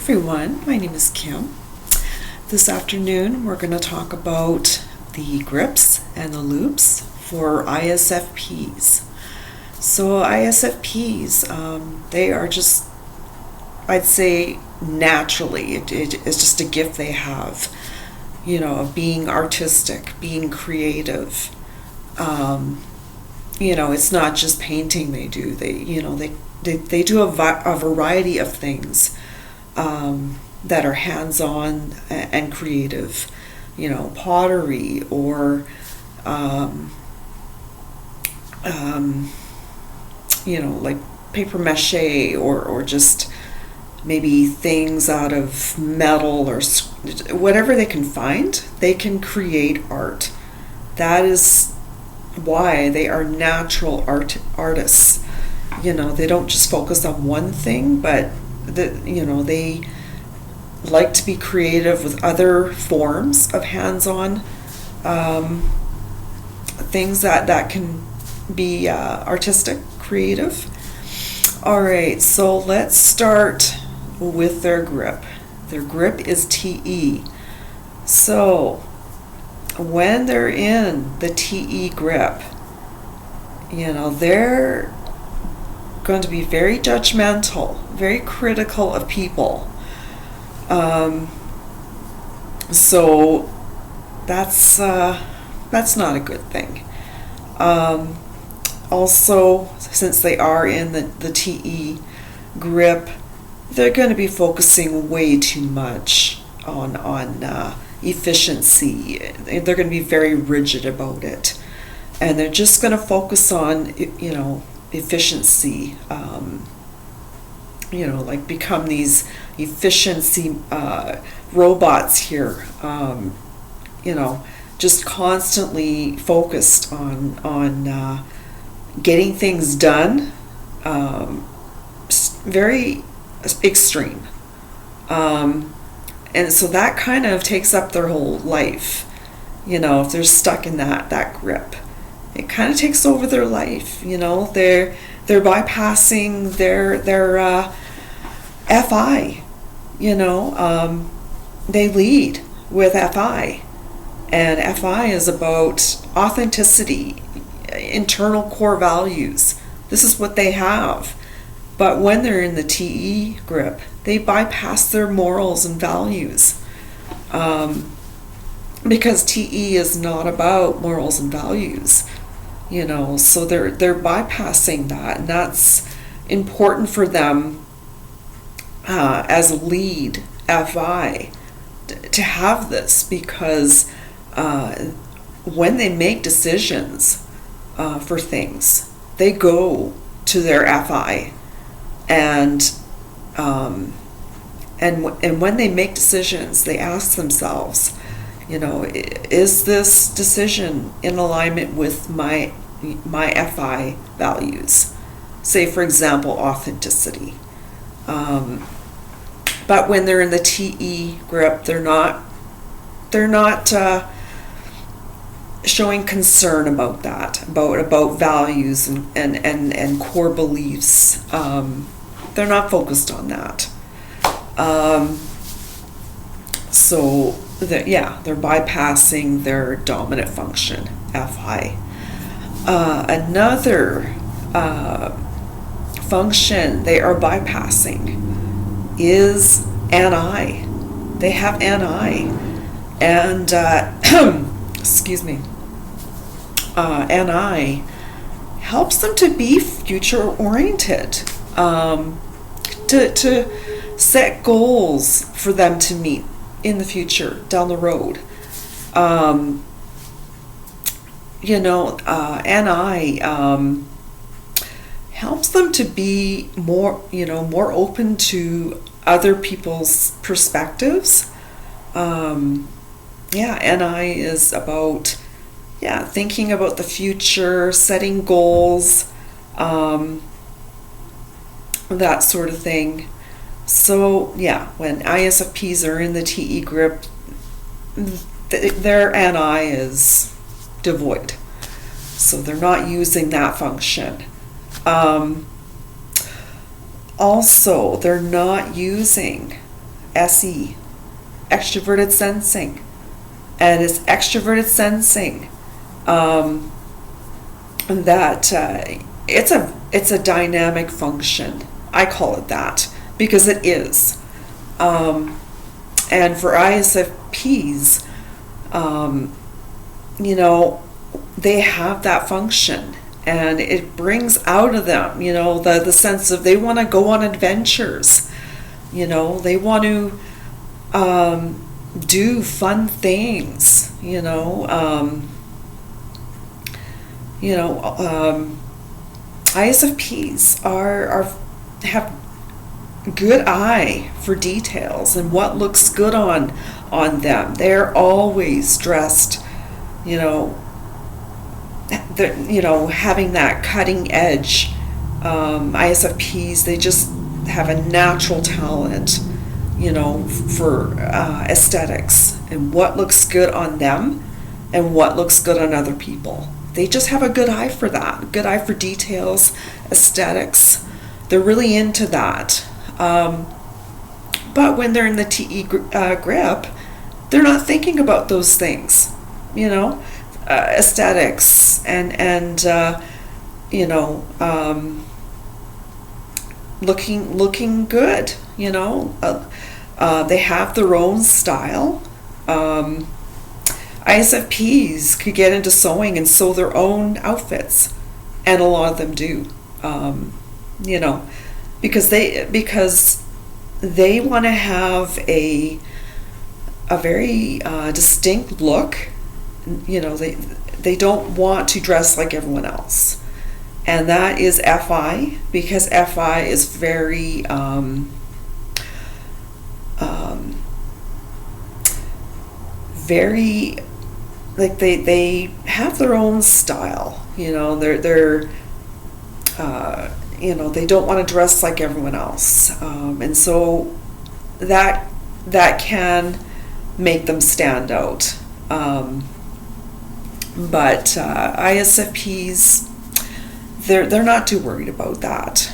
everyone, my name is Kim. This afternoon we're going to talk about the grips and the loops for ISFPs. So ISFPs, they are just, I'd say naturally, it's just a gift they have, of being artistic, being creative. It's not just painting they do. They do a variety of things that are hands-on and creative, pottery or like paper mache or just maybe things out of metal or whatever they can find. They can create art. That is why they are natural artists. They don't just focus on one thing, but they like to be creative with other forms of hands-on things that can be artistic, creative. All right, so let's start with their grip. Their grip is TE. So when they're in the TE grip, they're going to be very judgmental, very critical of people. So that's not a good thing. Also, since they are in the TE grip, they're going to be focusing way too much on efficiency. They're going to be very rigid about it, and they're just going to focus on efficiency. Like become these efficiency robots here. Just constantly focused on getting things done. Very extreme. And so that kind of takes up their whole life. If they're stuck in that grip, it kind of takes over their life. They're bypassing their FI. They lead with FI, and FI is about authenticity, internal core values. This is what they have. But when they're in the TE grip, they bypass their morals and values, because TE is not about morals and values. So they're bypassing that, and that's important for them as a lead FI to have this, because when they make decisions for things, they go to their FI, and when they make decisions, they ask themselves, is this decision in alignment with my FI values? Say, for example, authenticity. But when they're in the TE grip, they're not showing concern about that, about values and core beliefs. They're not focused on that. So they're bypassing their dominant function, FI. Another function they are bypassing is NI. They have NI, and excuse me. NI helps them to be future oriented, to set goals for them to meet in the future, down the road. NI helps them to be more open to other people's perspectives. NI is about thinking about the future, setting goals, that sort of thing. So when ISFPs are in the TE grip, their NI is devoid. So they're not using that function. Also, they're not using SE, extroverted sensing. And it's extroverted sensing that it's a dynamic function. I call it that because it is. And for ISFPs, they have that function, and it brings out of them, the sense of they want to go on adventures. They want to do fun things. ISFPs have good eye for details and what looks good on them. They're always dressed, having that cutting edge. ISFPs, they just have a natural talent, for aesthetics and what looks good on them and what looks good on other people. They just have a good eye for that, good eye for details, aesthetics. They're really into that. But when they're in the TE grip, they're not thinking about those things, aesthetics and looking good. They have their own style. ISFPs could get into sewing and sew their own outfits, and a lot of them do. Because they want to have a very distinct look. They don't want to dress like everyone else, and that is FI, because FI is very very, like, they have their own style. They're they don't want to dress like everyone else, and so that can make them stand out. But ISFPs, they're not too worried about that.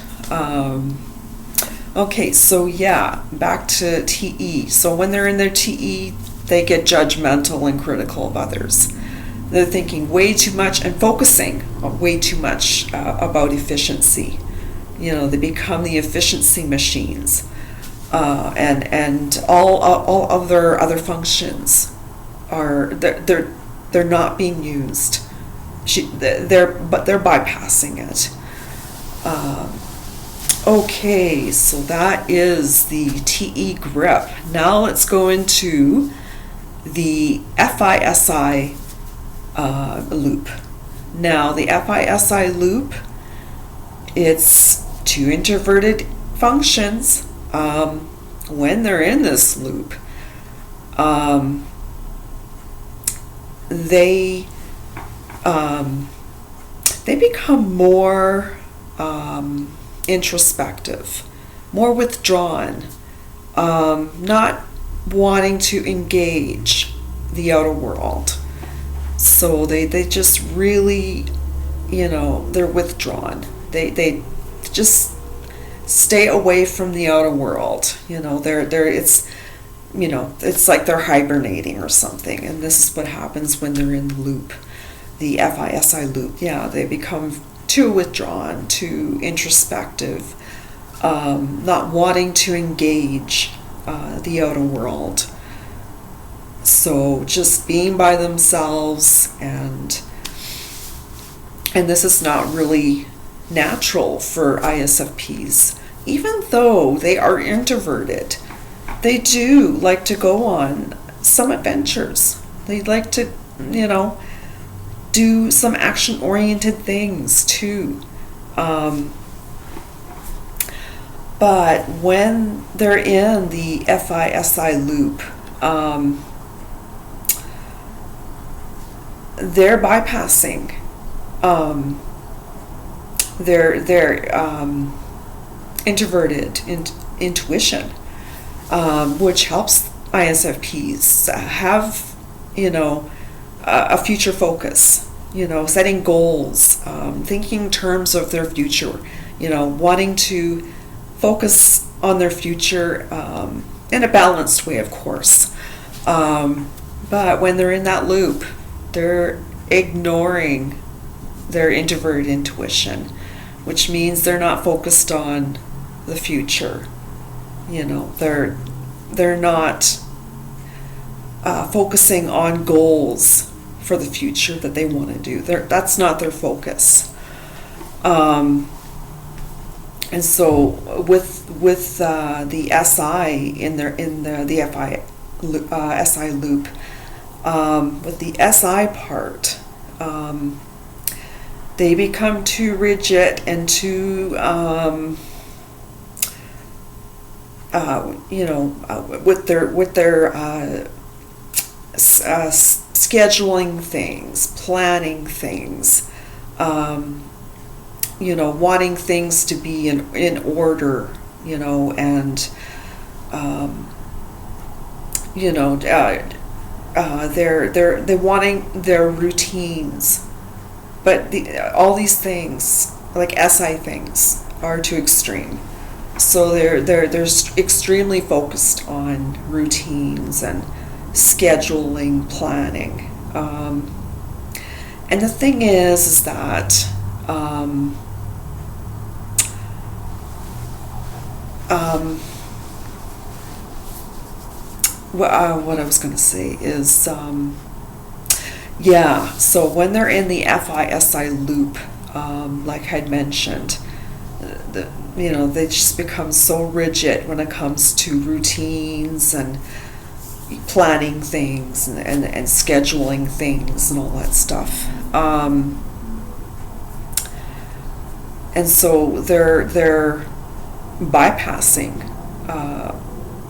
Okay, so yeah, back to TE. So when they're in their TE, they get judgmental and critical of others. They're thinking way too much and focusing way too much about efficiency. They become the efficiency machines, and all other functions they're not being used. They're bypassing it. Okay, so that is the TE grip. Now let's go into the FISI loop. Now the FISI loop, it's two introverted functions. When they're in this loop, they become more introspective, more withdrawn, not wanting to engage the outer world. So they just really, they're withdrawn. They just stay away from the outer world. It's like they're hibernating or something. And this is what happens when they're in the loop, the FISI loop. Yeah, they become too withdrawn, too introspective, not wanting to engage the outer world. So just being by themselves, and this is not really natural for ISFPs. Even though they are introverted, they do like to go on some adventures. They like to, do some action-oriented things too. But when they're in the FISI loop, they're bypassing their introverted intuition, which helps ISFPs have, a future focus, setting goals, thinking in terms of their future, wanting to focus on their future, in a balanced way, of course. But when they're in that loop, they're ignoring their introverted intuition, which means they're not focused on the future. They're not focusing on goals for the future that they want to do. That's not their focus. And so with the SI in the FI SI loop, with the SI part, they become too rigid and too with their scheduling things, planning things, wanting things to be in order, and they're wanting their routines, but all these things, like SI things, are too extreme. So they're extremely focused on routines and scheduling, planning, and the thing is that what I was going to say is, so when they're in the FI-SI loop, like I'd mentioned, they just become so rigid when it comes to routines and planning things and scheduling things and all that stuff. And so they're bypassing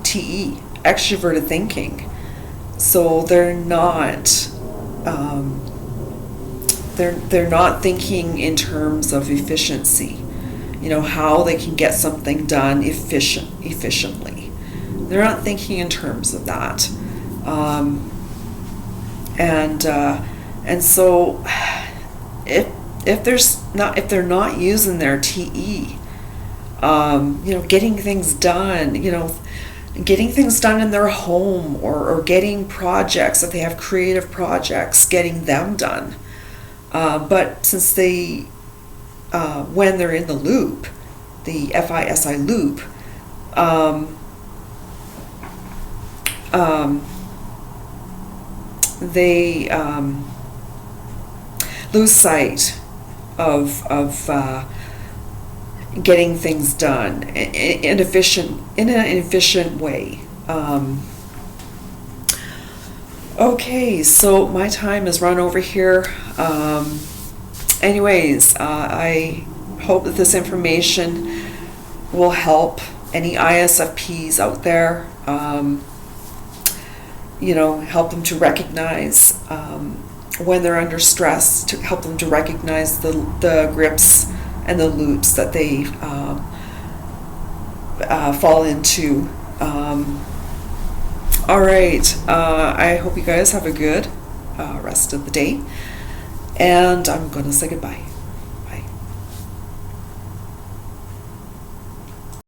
TE, extroverted thinking. So they're not they're not thinking in terms of efficiency. How they can get something done efficiently. They're not thinking in terms of that, and so if they're not using their TE, getting things done, getting things done in their home, or getting projects, if they have creative projects, getting them done. But since they, when they're in the loop, the FI-SI loop, they lose sight of getting things done in an efficient way. Okay, so my time is run over here. Anyways, I hope that this information will help any ISFPs out there. Help them to recognize when they're under stress, to help them to recognize the grips and the loops that they fall into. All right, I hope you guys have a good rest of the day, and I'm going to say goodbye.